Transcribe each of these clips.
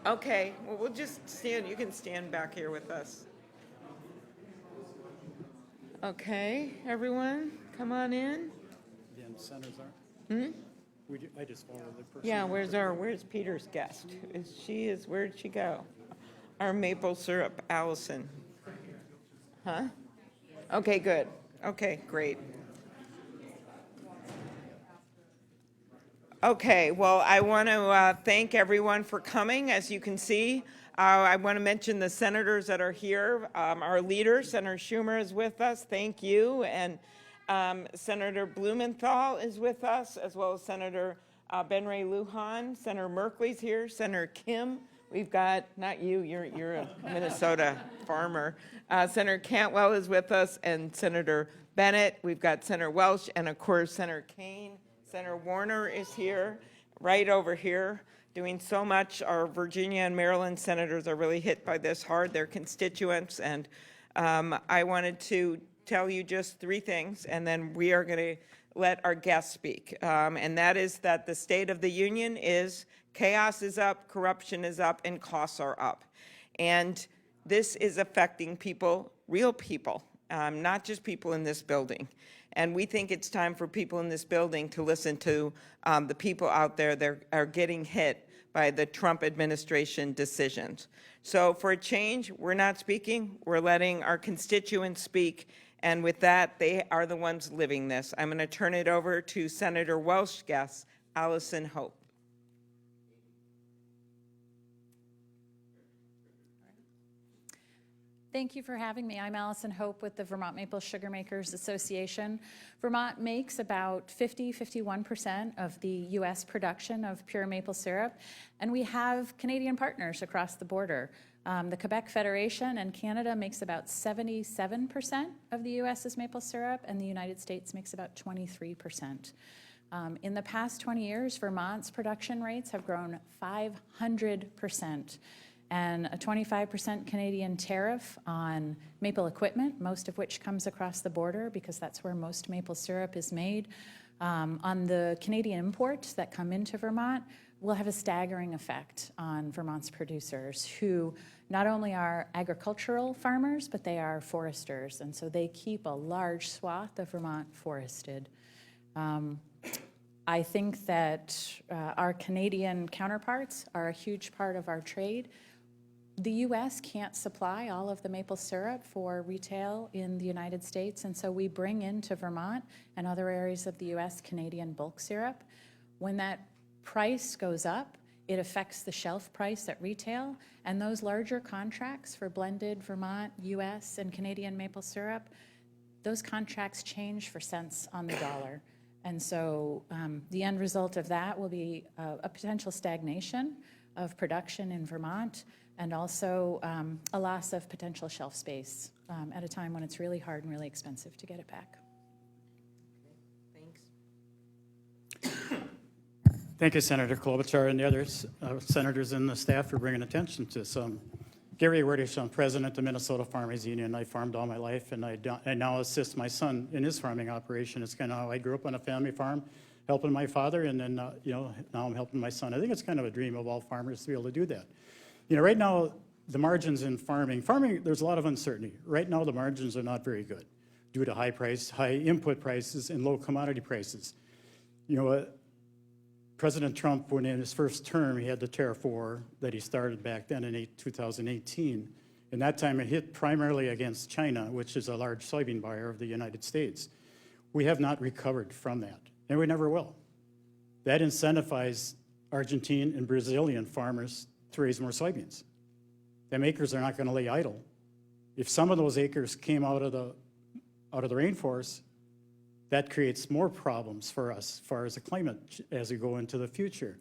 Okay, well, we'll just stand, you can stand back here with us. Okay, everyone, come on in. Again, centers are. I just followed the person. Yeah, where's Peter's guest? Where'd she go? Our maple syrup, Allison. Huh? Okay, good. Okay, great. Okay, well, I want to thank everyone for coming. As you can see, I want to mention the senators that are here. Our leader, Senator Schumer, is with us. Thank you. And Senator Blumenthal is with us, as well as Senator Ben Ray Lujan. Senator Merkley's here. Senator Kim. We've got, not you, you're a Minnesota farmer. Senator Cantwell is with us, and Senator Bennett. We've got Senator Welch, and of course, Senator Kane. Senator Warner is here, right over here, doing so much. Our Virginia and Maryland senators are really hit by this hard, their constituents. And I wanted to tell you just three things, and then we are going to let our guests speak. And that is that the State of the Union is chaos is up, corruption is up, and costs are up. And this is affecting people, real people, not just people in this building. And we think it's time for people in this building to listen to the people out there that are getting hit by the Trump administration decisions. So for a change, we're not speaking, we're letting our constituents speak. And with that, they are the ones living this. I'm going to turn it over to Senator Welch's guest, Allison Hope. Thank you for having me. I'm Allison Hope with the Vermont Maple Sugar Makers Association. Vermont makes about 51% of the U.S. production of pure maple syrup, and we have Canadian partners across the border. The Quebec Federation and Canada makes about 77% of the U.S.'s maple syrup, and the United States makes about 23%. In the past 20 years, Vermont's production rates have grown 500%. And a 25% Canadian tariff on maple equipment, most of which comes across the border because that's where most maple syrup is made, on the Canadian imports that come into Vermont will have a staggering effect on Vermont's producers, who not only are agricultural farmers, but they are foresters, and so they keep a large swath of Vermont forested. I think that our Canadian counterparts are a huge part of our trade. The U.S. can't supply all of the maple syrup for retail in the United States, and so we bring into Vermont and other areas of the U.S. Canadian bulk syrup. When that price goes up, it affects the shelf price at retail, and those larger contracts for blended Vermont, U.S., and Canadian maple syrup, those contracts change for cents on the dollar. And so the end result of that will be a potential stagnation of production in Vermont, and also a loss of potential shelf space at a time when it's really hard and really expensive to get it back. Thanks. Thank you, Senator Klobuchar, and the other senators and the staff for bringing attention to some. Gary Werdish, I'm president of Minnesota Farmers Union. I farmed all my life, and I now assist my son in his farming operation. It's kind of how I grew up on a family farm, helping my father, and then now I'm helping my son. I think it's kind of a dream of all farmers to be able to do that. Right now, the margins in farming, there's a lot of uncertainty. Right now, the margins are not very good due to high input prices and low commodity prices. President Trump, when in his first term, he had the tariff war that he started back then in 2018. And that time, it hit primarily against China, which is a large soybean buyer of the United States. We have not recovered from that, and we never will. That incentivized Argentine and Brazilian farmers to raise more soybeans. Them acres are not going to lay idle. If some of those acres came out of the rainforest, that creates more problems for us as far as the climate as we go into the future.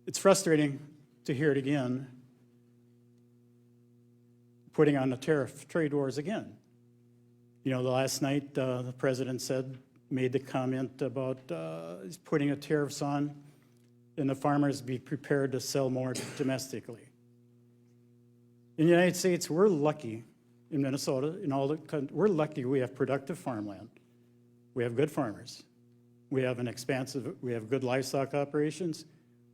It's frustrating to hear it again, putting on the tariff trade wars again. The last night the president made the comment about putting the tariffs on, and the farmers be prepared to sell more domestically. In the United States, we're lucky, in Minnesota, we're lucky we have productive farmland. We have good farmers. We have good livestock operations.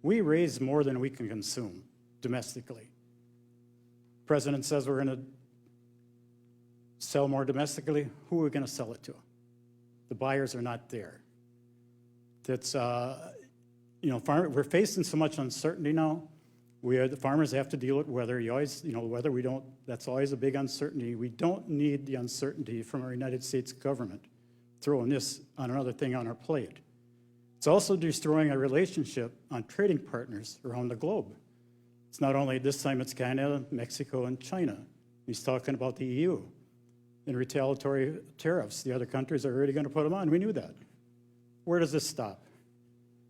We raise more than we can consume domestically. President says we're going to sell more domestically. Who are we going to sell it to? The buyers are not there. That's, we're facing so much uncertainty now. The farmers have to deal with weather. Weather, that's always a big uncertainty. We don't need the uncertainty from our United States government throwing this on another thing on our plate. It's also destroying our relationship on trading partners around the globe. It's not only this time, it's Canada, Mexico, and China. He's talking about the EU and retaliatory tariffs. The other countries are already going to put them on. We knew that. Where does this stop?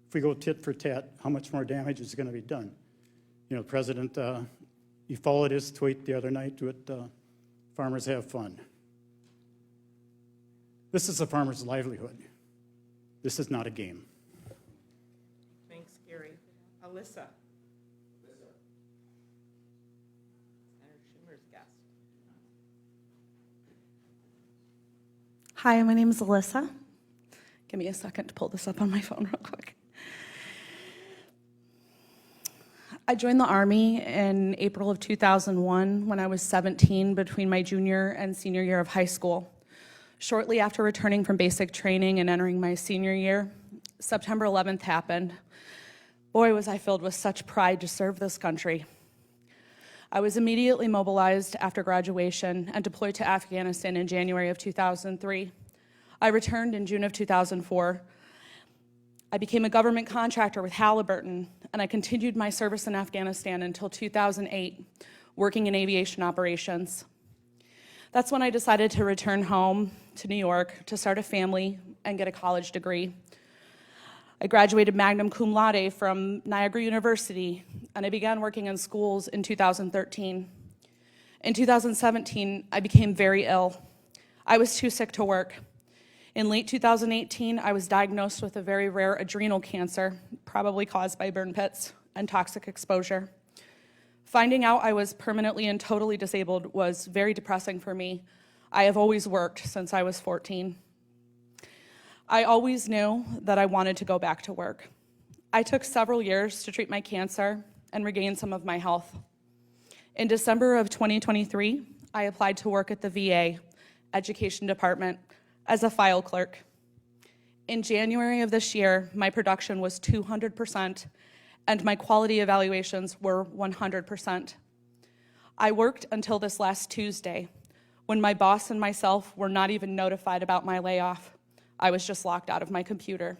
If we go tit for tat, how much more damage is going to be done? President, you followed his tweet the other night with farmers have fun. This is a farmer's livelihood. This is not a game. Thanks, Gary. Alyssa. Senator Schumer's guest. Hi, my name is Alyssa. Give me a second to pull this up on my phone real quick. I joined the Army in April of 2001 when I was 17, between my junior and senior year of high school. Shortly after returning from basic training and entering my senior year, September 11th happened. Boy, was I filled with such pride to serve this country. I was immediately mobilized after graduation and deployed to Afghanistan in January of 2003. I returned in June of 2004. I became a government contractor with Halliburton, and I continued my service in Afghanistan until 2008, working in aviation operations. That's when I decided to return home to New York to start a family and get a college degree. I graduated magna cum laude from Niagara University, and I began working in schools in 2013. In 2017, I became very ill. I was too sick to work. In late 2018, I was diagnosed with a very rare adrenal cancer, probably caused by burn pits and toxic exposure. Finding out I was permanently and totally disabled was very depressing for me. I have always worked since I was 14. I always knew that I wanted to go back to work. I took several years to treat my cancer and regain some of my health. In December of 2023, I applied to work at the VA Education Department as a file clerk. In January of this year, my production was 200%, and my quality evaluations were 100%. I worked until this last Tuesday, when my boss and myself were not even notified about my layoff. I was just locked out of my computer.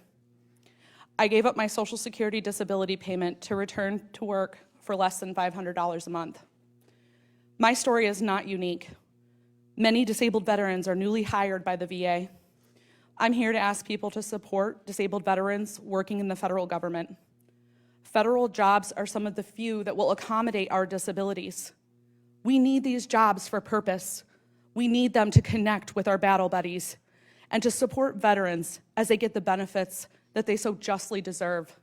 I gave up my Social Security disability payment to return to work for less than $500 a month. My story is not unique. Many disabled veterans are newly hired by the VA. I'm here to ask people to support disabled veterans working in the federal government. Federal jobs are some of the few that will accommodate our disabilities. We need these jobs for purpose. We need them to connect with our battle buddies and to support veterans as they get the benefits that they so justly deserve.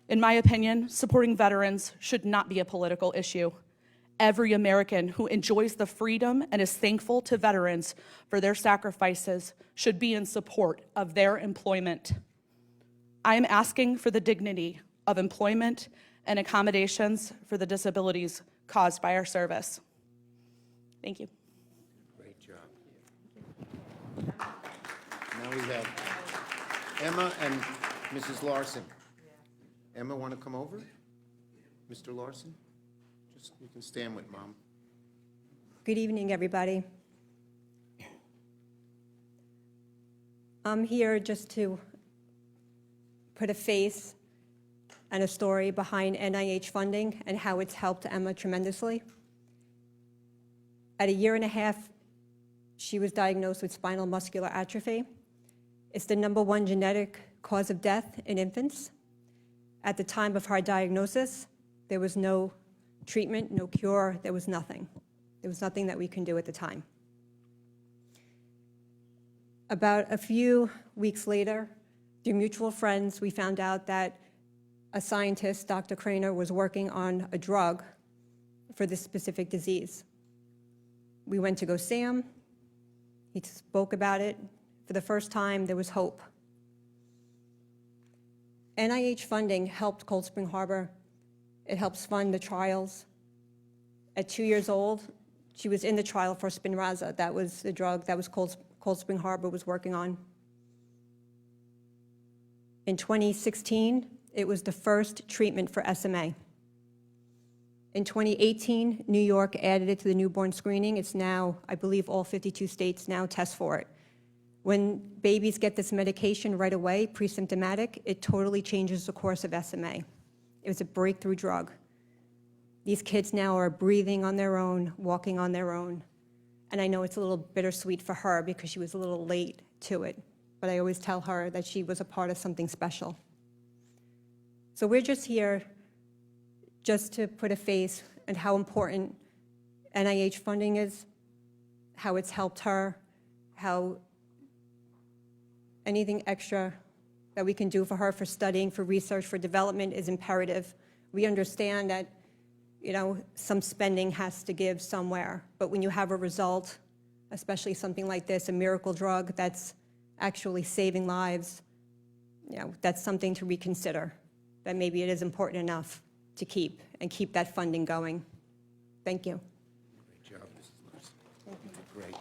In my opinion, supporting veterans should not be a political issue. Every American who enjoys the freedom and is thankful to veterans for their sacrifices should be in support of their employment. I am asking for the dignity of employment and accommodations for the disabilities caused by our service. Thank you. Great job. Now we have Emma and Mrs. Larson. Emma, want to come over? Mr. Larson? Just, you can stand with Mom. Good evening, everybody. I'm here just to put a face and a story behind NIH funding and how it's helped Emma tremendously. At 1.5 years, she was diagnosed with spinal muscular atrophy. It's the #1 genetic cause of death in infants. At the time of her diagnosis, there was no treatment, no cure, there was nothing. There was nothing that we can do at the time. About a few weeks later, through mutual friends, we found out that a scientist, Dr. Craner, was working on a drug for this specific disease. We went to go see him. He spoke about it. For the first time, there was hope. NIH funding helped Cold Spring Harbor. It helps fund the trials. At 2 years old, she was in the trial for Spinraza. That was the drug that was Cold Spring Harbor was working on. In 2016, it was the first treatment for SMA. In 2018, New York added it to the newborn screening. It's now, I believe, all 52 states now test for it. When babies get this medication right away, pre-symptomatic, it totally changes the course of SMA. It was a breakthrough drug. These kids now are breathing on their own, walking on their own. And I know it's a little bittersweet for her because she was a little late to it, but I always tell her that she was a part of something special. So we're just here just to put a face on how important NIH funding is, how it's helped her, how anything extra that we can do for her for studying, for research, for development is imperative. We understand that, you know, some spending has to give somewhere, but when you have a result, especially something like this, a miracle drug that's actually saving lives, you know, that's something to reconsider, that maybe it is important enough to keep that funding going. Thank you. Great job, Mrs. Larson. You did great.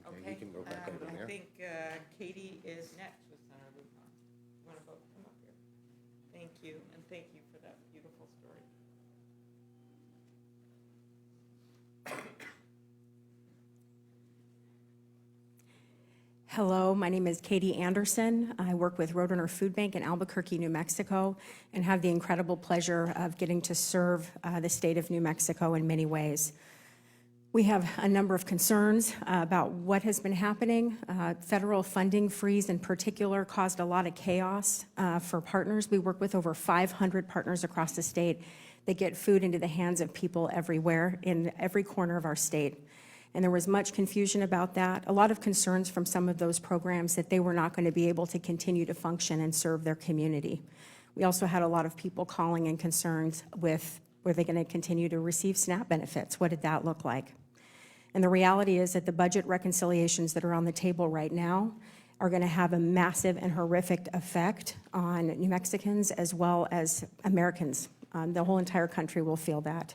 Okay, you can go back over I there. think Katie is next with Senator Lujan. You want to both come up here? Thank you, and thank you for that beautiful story. Hello, my name is Katie Anderson. I work with Roadrunner Food Bank in Albuquerque, New Mexico, and have the incredible pleasure of getting to serve the state of New Mexico in many ways. We have a number of concerns about what has been happening. Federal funding freeze in particular caused a lot of chaos for partners. We work with over 500 partners across the state that get food into the hands of people everywhere in every corner of our state. And there was much confusion about that, a lot of concerns from some of those programs that they were not going to be able to continue to function and serve their community. We also had a lot of people calling and concerns with, were they going to continue to receive SNAP benefits? What did that look like? And the reality is that the budget reconciliations that are on the table right now are going to have a massive and horrific effect on New Mexicans as well as Americans. The whole entire country will feel that.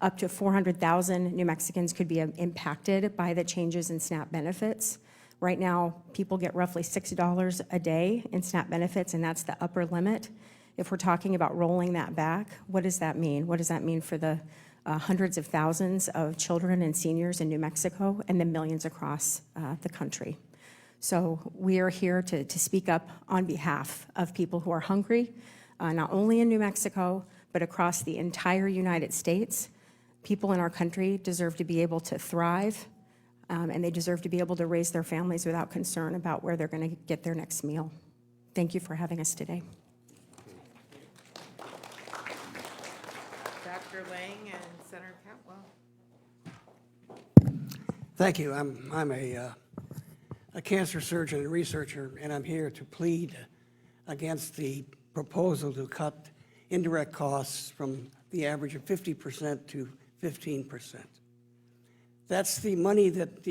Up to 400,000 New Mexicans could be impacted by the changes in SNAP benefits. Right now, people get roughly $6 a day in SNAP benefits, and that's the upper limit. If we're talking about rolling that back, what does that mean? What does that mean for the hundreds of thousands of children and seniors in New Mexico and the millions across the country? So we are here to speak up on behalf of people who are hungry, not only in New Mexico, but across the entire United States. People in our country deserve to be able to thrive, and they deserve to be able to raise their families without concern about where they're going to get their next meal. Thank you for having us today. Dr. Lang and Senator Cantwell. Thank you. I'm a cancer surgeon and researcher, and I'm here to plead against the proposal to cut indirect costs from the average of 50% to 15%. That's the money that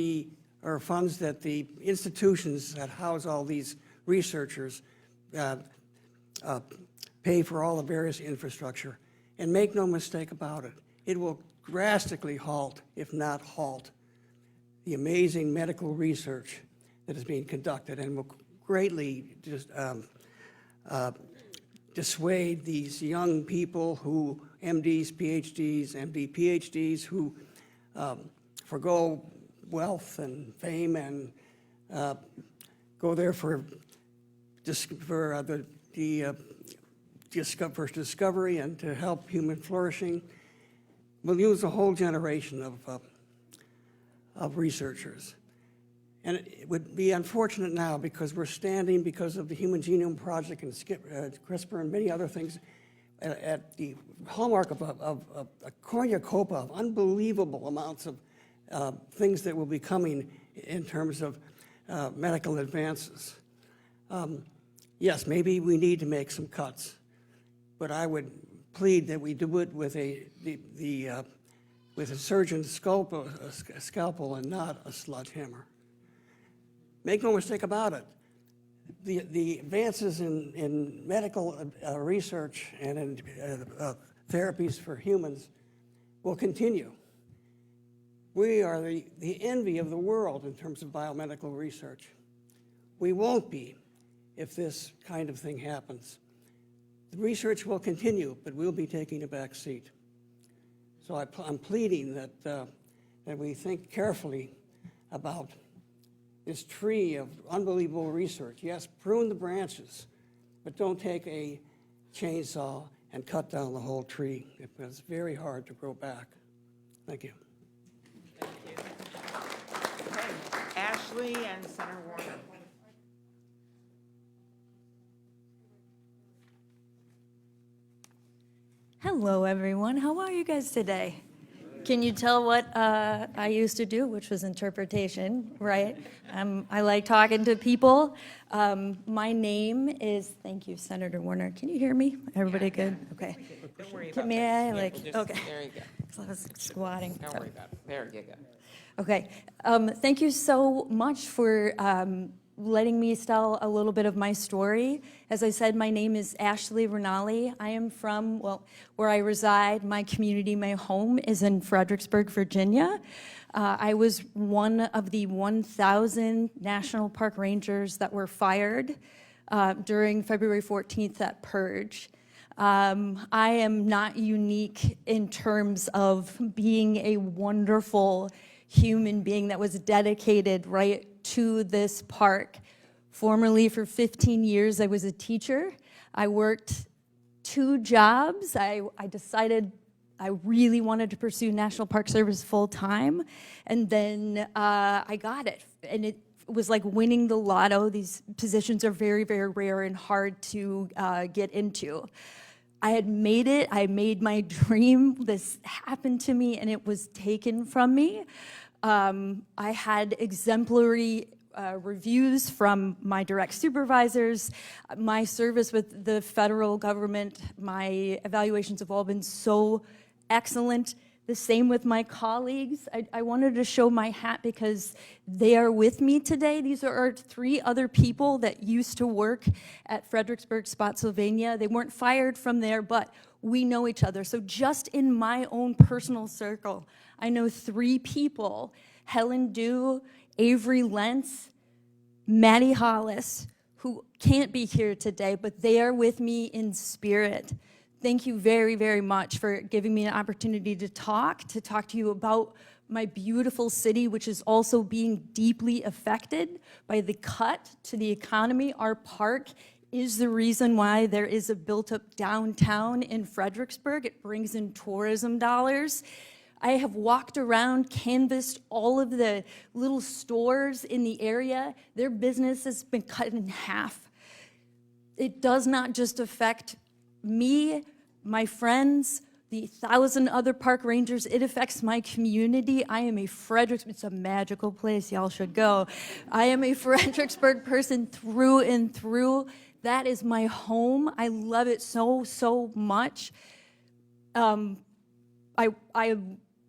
or funds that the institutions that house all these researchers pay for all the various infrastructure. And make no mistake about it, it will drastically halt, if not halt, the amazing medical research that is being conducted, and will greatly just dissuade these young people who, MDs, PhDs, MD, PhDs, who forgo wealth and fame and go there for discovery and to help human flourishing. We'll lose a whole generation of researchers. And it would be unfortunate now because we're standing, because of the Human Genome Project and CRISPR and many other things, at the hallmark of a cornucopia of unbelievable amounts of things that will be coming in terms of medical advances. Yes, maybe we need to make some cuts, but I would plead that we do it with a surgeon's scalpel and not a sledgehammer. Make no mistake about it. The advances in medical research and in therapies for humans will continue. We are the envy of the world in terms of biomedical research. We won't be if this kind of thing happens. The research will continue, but we'll be taking a back seat. So I'm pleading that we think carefully about this tree of unbelievable research. Yes, prune the branches, but don't take a chainsaw and cut down the whole tree. It's very hard to grow back. Thank you. Okay, Ashley and Senator Warner. Hello, everyone. How are you guys today? Can you tell what I used to do, which was interpretation, right? I like talking to people. My name is, thank you, Senator Warner. Can you hear me? Everybody good? Okay. Don't worry about May that. I, like, Just- okay. There you go. 'Cause I was squatting. Don't worry about it. There you go. Okay. Thank you so much for letting me tell a little bit of my story. As I said, my name is Ashley Rinaldi. I am from, well, where I reside, my community, my home is in Fredericksburg, Virginia. I was one of the 1,000 National Park Rangers that were fired during February 14th at Purge. I am not unique in terms of being a wonderful human being that was dedicated right to this park. Formerly, for 15 years, I was a teacher. I worked 2 jobs. I decided I really wanted to pursue National Park Service full time, and then I got it. And it was like winning the lotto. These positions are very, very rare and hard to get into. I had made it. I made my dream. This happened to me, and it was taken from me. I had exemplary reviews from my direct supervisors. My service with the federal government, my evaluations have all been so excellent. The same with my colleagues. I wanted to show my hat because they are with me today. These are 3 other people that used to work at Fredericksburg, Spotsylvania. They weren't fired from there, but we know each other. So just in my own personal circle, I know 3 people, Helen Dew, Avery Lentz, Maddie Hollis, who can't be here today, but they are with me in spirit. Thank you very, very much for giving me an opportunity to talk to you about my beautiful city, which is also being deeply affected by the cut to the economy. Our park is the reason why there is a built-up downtown in Fredericksburg. It brings in tourism dollars. I have walked around, canvassed all of the little stores in the area. Their business has been cut in half. It does not just affect me, my friends, the 1,000 other park rangers. It affects my community. I am a it's a magical place. Y'all should go. I am a Fredericksburg person through and through. That is my home. I love it so, so much. I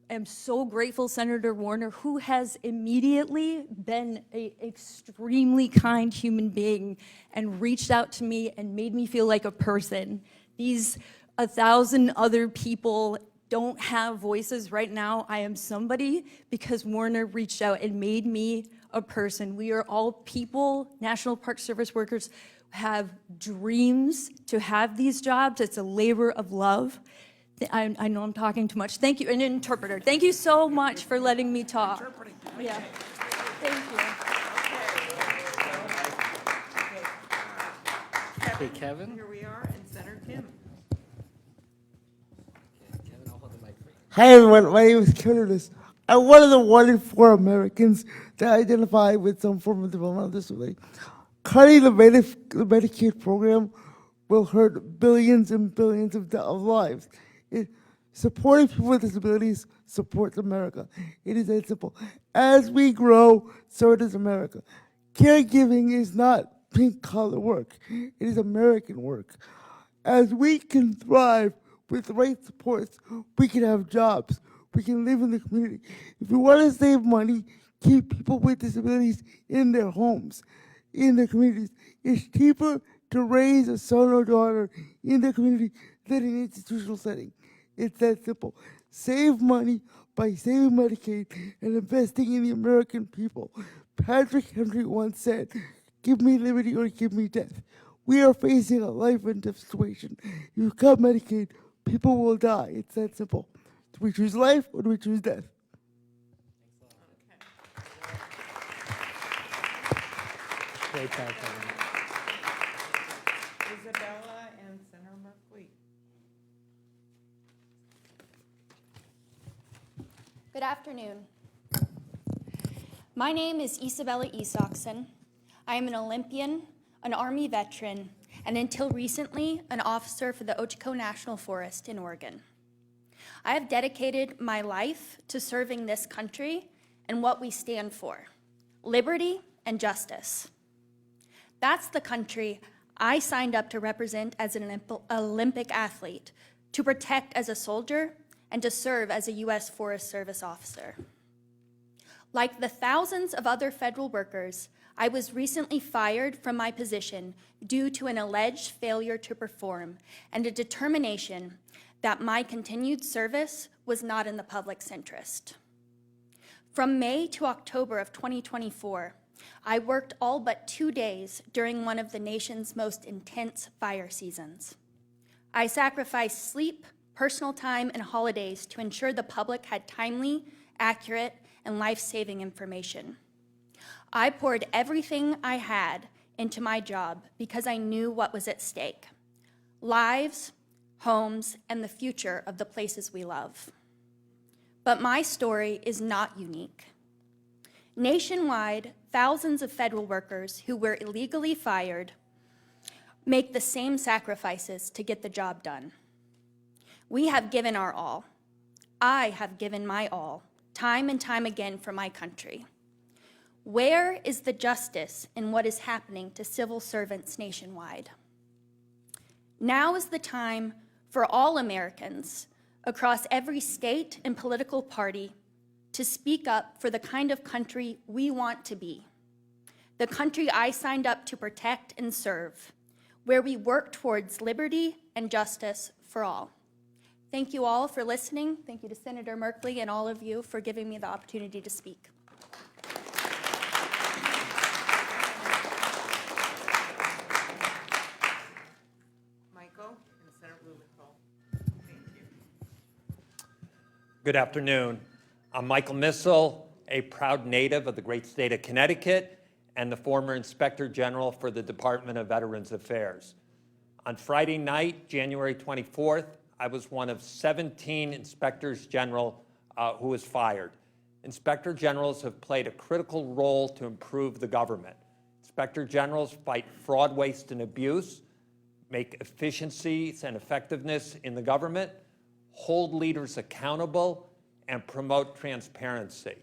am so grateful, Senator Warner, who has immediately been an extremely kind human being and reached out to me and made me feel like a person. These 1,000 other people don't have voices right now. I am somebody because Warner reached out and made me a person. We are all people, National Park Service workers, have dreams to have these jobs. It's a labor of love. I know I'm talking too much. Thank you, an interpreter. Thank you so much for letting me talk. Interpreting. Yeah. Thank you. Hey, Kevin. Here we are, and Senator Kim. Kevin, I'll hold the mic for you. Hi everyone, my name is Kevin. I'm one of the 1 in 4 Americans that identify with some form of developmental disability. Cutting the Medicaid program will hurt billions and billions of lives. Supporting people with disabilities supports America. It is that simple. As we grow, so does America. Caregiving is not pink-collar work. It is American work. As we can thrive with the right supports, we can have jobs. We can live in the community. If we want to save money, keep people with disabilities in their homes, in their communities. It's cheaper to raise a son or daughter in the community than in an institutional setting. It's that simple. Save money by saving Medicaid and investing in the American people. Patrick Henry once said, "Give me liberty or give me death." We are facing a life and death situation. If you cut Medicaid, people will die. It's that simple. Do we choose life or do we choose death? Great background. Isabella and Senator Merkley. Good afternoon. My name is Isabella Isakson. I am an Olympian, an Army veteran, and until recently, an officer for the Ochoco National Forest in Oregon. I have dedicated my life to serving this country and what we stand for, liberty and justice. That's the country I signed up to represent as an Olympic athlete, to protect as a soldier, and to serve as a U.S. Forest Service officer. Like the thousands of other federal workers, I was recently fired from my position due to an alleged failure to perform and a determination that my continued service was not in the public's interest. From May to October of 2024, I worked all but 2 days during one of the nation's most intense fire seasons. I sacrificed sleep, personal time, and holidays to ensure the public had timely, accurate, and life-saving information. I poured everything I had into my job because I knew what was at stake: lives, homes, and the future of the places we love. But my story is not unique. Nationwide, thousands of federal workers who were illegally fired make the same sacrifices to get the job done. We have given our all. I have given my all, time and time again, for my country. Where is the justice in what is happening to civil servants nationwide? Now is the time for all Americans across every state and political party to speak up for the kind of country we want to be, the country I signed up to protect and serve, where we work towards liberty and justice for all. Thank you all for listening. Thank you to Senator Merkley and all of you for giving me the opportunity to speak. Michael and Senator Blumenthal. Thank you. Good afternoon. I'm Michael Missel, a proud native of the great state of Connecticut and the former Inspector General for the Department of Veterans Affairs. On Friday night, January 24th, I was one of 17 Inspectors General who was fired. Inspector Generals have played a critical role to improve the government. Inspector Generals fight fraud, waste, and abuse, make efficiencies and effectiveness in the government, hold leaders accountable, and promote transparency.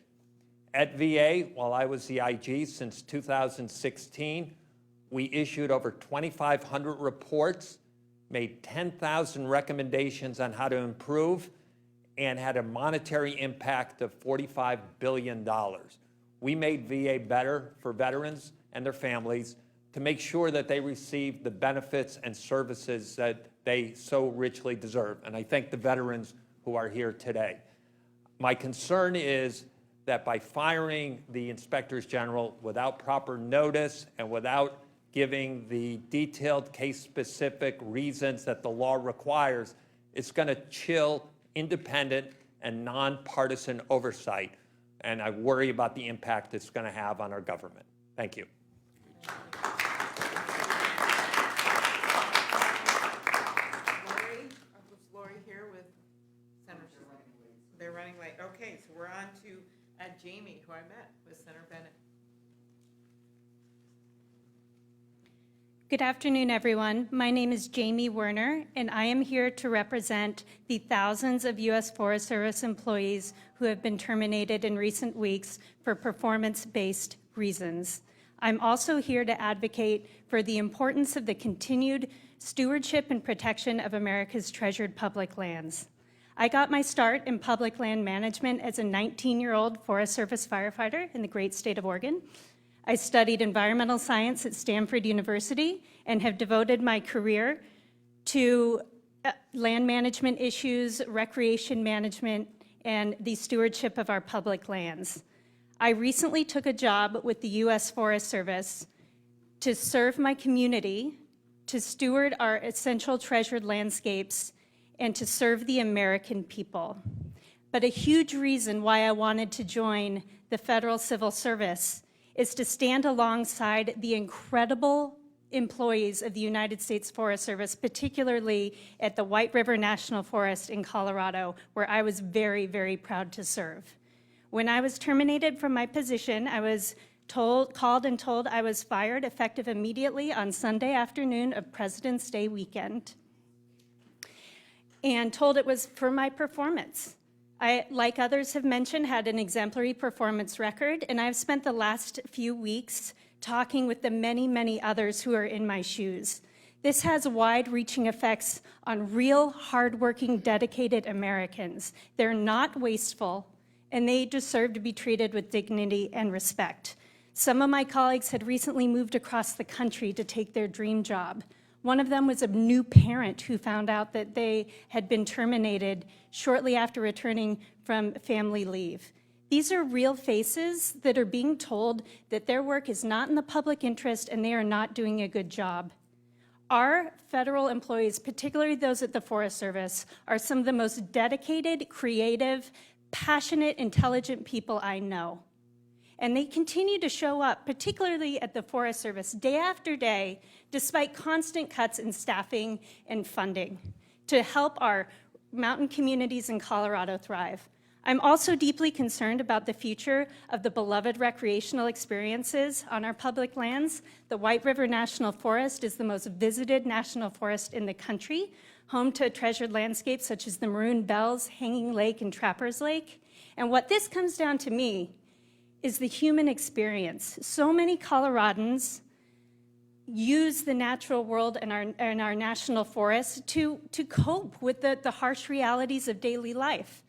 At VA, while I was the IG since 2016, we issued over 2,500 reports, made 10,000 recommendations on how to improve, and had a monetary impact of $45 billion. We made VA better for veterans and their families to make sure that they receive the benefits and services that they so richly deserve. And I thank the veterans who are here today. My concern is that by firing the inspectors general without proper notice and without giving the detailed case-specific reasons that the law requires, it's going to chill independent and nonpartisan oversight. And I worry about the impact it's going to have on our government. Thank you. Lori here with Senator. They're running late. Okay, so we're on to Jamie, who I met with Senator Bennett. Good afternoon, everyone. My name is Jamie Werner, and I am here to represent the thousands of U.S. Forest Service employees who have been terminated in recent weeks for performance-based reasons. I'm also here to advocate for the importance of the continued stewardship and protection of America's treasured public lands. I got my start in public land management as a 19-year-old Forest Service firefighter in the great state of Oregon. I studied environmental science at Stanford University and have devoted my career to land management issues, recreation management, and the stewardship of our public lands. I recently took a job with the U.S. Forest Service to serve my community, to steward our essential treasured landscapes, and to serve the American people. But a huge reason why I wanted to join the Federal Civil Service is to stand alongside the incredible employees of the United States Forest Service, particularly at the White River National Forest in Colorado, where I was very, very proud to serve. When I was terminated from my position, I was called and told I was fired effective immediately on Sunday afternoon of President's Day weekend, and told it was for my performance. I, like others have mentioned, had an exemplary performance record, and I've spent the last few weeks talking with the many, many others who are in my shoes. This has wide-reaching effects on real, hardworking, dedicated Americans. They're not wasteful, and they deserve to be treated with dignity and respect. Some of my colleagues had recently moved across the country to take their dream job. One of them was a new parent who found out that they had been terminated shortly after returning from family leave. These are real faces that are being told that their work is not in the public interest and they are not doing a good job. Our federal employees, particularly those at the Forest Service, are some of the most dedicated, creative, passionate, intelligent people I know. And they continue to show up, particularly at the Forest Service, day after day, despite constant cuts in staffing and funding, to help our mountain communities in Colorado thrive. I'm also deeply concerned about the future of the beloved recreational experiences on our public lands. The White River National Forest is the most visited national forest in the country, home to treasured landscapes such as the Maroon Bells, Hanging Lake, and Trappers Lake. And what this comes down to me is the human experience. So many Coloradans use the natural world and our national forests to cope with the harsh realities of daily life.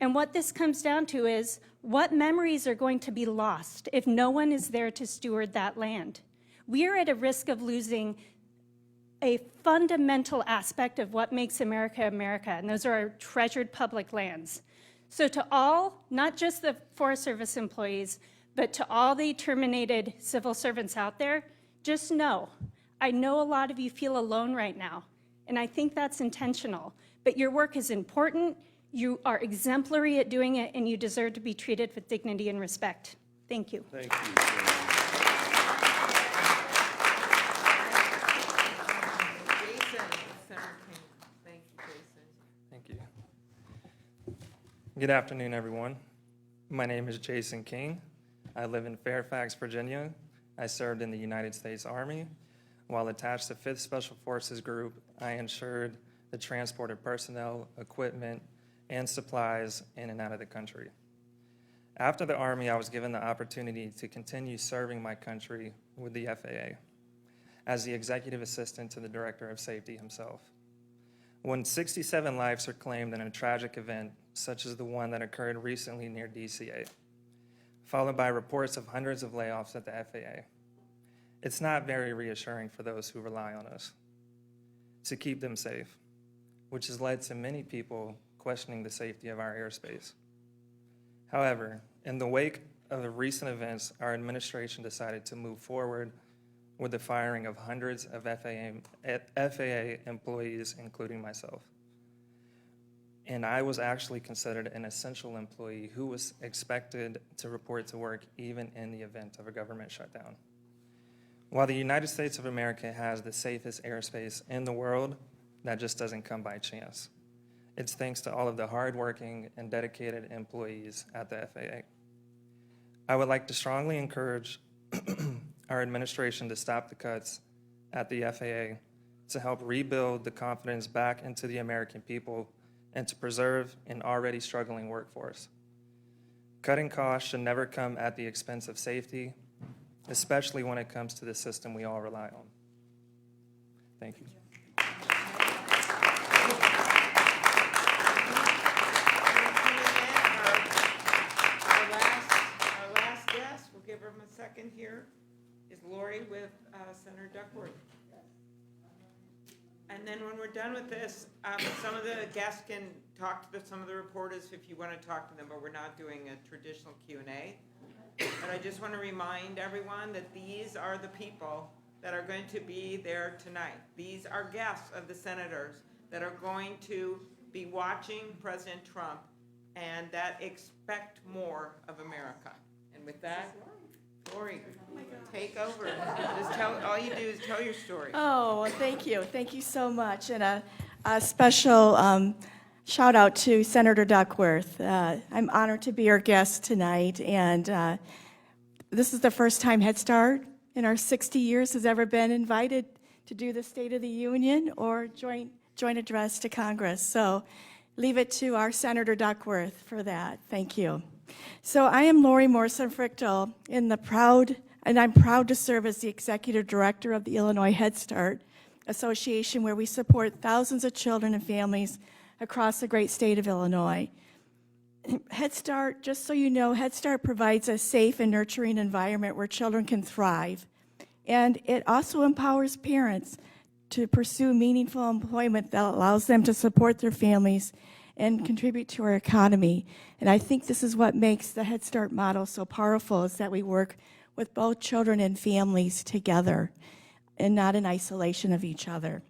And what this comes down to is what memories are going to be lost if no one is there to steward that land. We are at a risk of losing a fundamental aspect of what makes America America, and those are our treasured public lands. So to all, not just the Forest Service employees, but to all the terminated civil servants out there, just know, I know a lot of you feel alone right now, and I think that's intentional, but your work is important, you are exemplary at doing it, and you deserve to be treated with dignity and respect. Thank you. Thank you. Thank you. Good afternoon, everyone. My name is Jason King. I live in Fairfax, Virginia. I served in the United States Army. While attached to 5th Special Forces Group, I ensured the transport of personnel, equipment, and supplies in and out of the country. After the Army, I was given the opportunity to continue serving my country with the FAA as the executive assistant to the Director of Safety himself. When 67 lives are claimed in a tragic event, such as the one that occurred recently near DCA, followed by reports of hundreds of layoffs at the FAA, it's not very reassuring for those who rely on us to keep them safe, which has led to many people questioning the safety of our airspace. However, in the wake of the recent events, our administration decided to move forward with the firing of hundreds of FAA employees, including myself. And I was actually considered an essential employee who was expected to report to work even in the event of a government shutdown. While the United States of America has the safest airspace in the world, that just doesn't come by chance. It's thanks to all of the hardworking and dedicated employees at the FAA. I would like to strongly encourage our administration to stop the cuts at the FAA, to help rebuild the confidence back into the American people, and to preserve an already struggling workforce. Cutting costs should never come at the expense of safety, especially when it comes to the system we all rely on. Thank you. And then when we're done with this, some of the guests can talk to some of the reporters if you want to talk to them, but we're not doing a traditional Q&A. But I just want to remind everyone that these are the people that are going to be there tonight. These are guests of the senators that are going to be watching President Trump and that expect more of America. And with that, Lori, take over. Just tell, all you do is tell your story. Oh, well, thank you. Thank you so much. And a special shout out to Senator Duckworth. I'm honored to be your guest tonight. And this is the first time Head Start in our 60 years has ever been invited to do the State of the Union or joint address to Congress. So leave it to our Senator Duckworth for that. Thank you. So I am Lori Morrison-Frickel, and I'm proud to serve as the Executive Director of the Illinois Head Start Association, where we support thousands of children and families across the great state of Illinois. Head Start, just so you know, Head Start provides a safe and nurturing environment where children can thrive. And it also empowers parents to pursue meaningful employment that allows them to support their families and contribute to our economy. And I think this is what makes the Head Start model so powerful, is that we work with both children and families together and not in isolation of each other.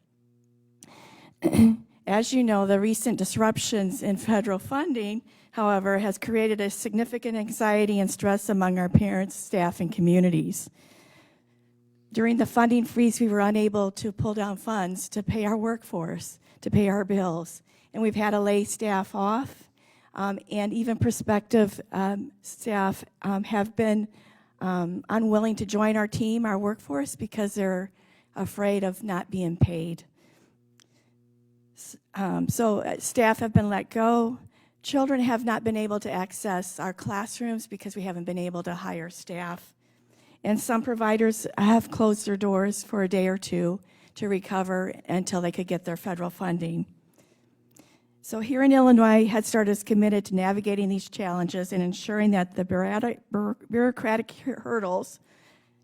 As you know, the recent disruptions in federal funding, however, has created a significant anxiety and stress among our parents, staff, and communities. During the funding freeze, we were unable to pull down funds to pay our workforce, to pay our bills, and we've had to lay staff off, and even prospective staff have been unwilling to join our team, our workforce, because they're afraid of not being paid. So staff have been let go. Children have not been able to access our classrooms because we haven't been able to hire staff. And some providers have closed their doors for a day or two to recover until they could get their federal funding. So here in Illinois, Head Start is committed to navigating these challenges and ensuring that the bureaucratic hurdles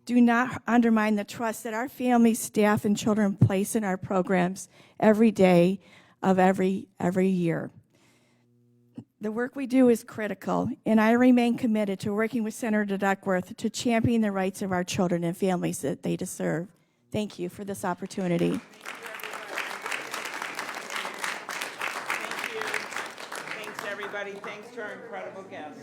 do not undermine the trust that our families, staff, and children place in our programs every day of every year. The work we do is critical, and I remain committed to working with Senator Duckworth to champion the rights of our children and families that they deserve. Thank you for this opportunity. Thanks, everybody. Thanks to our incredible guests.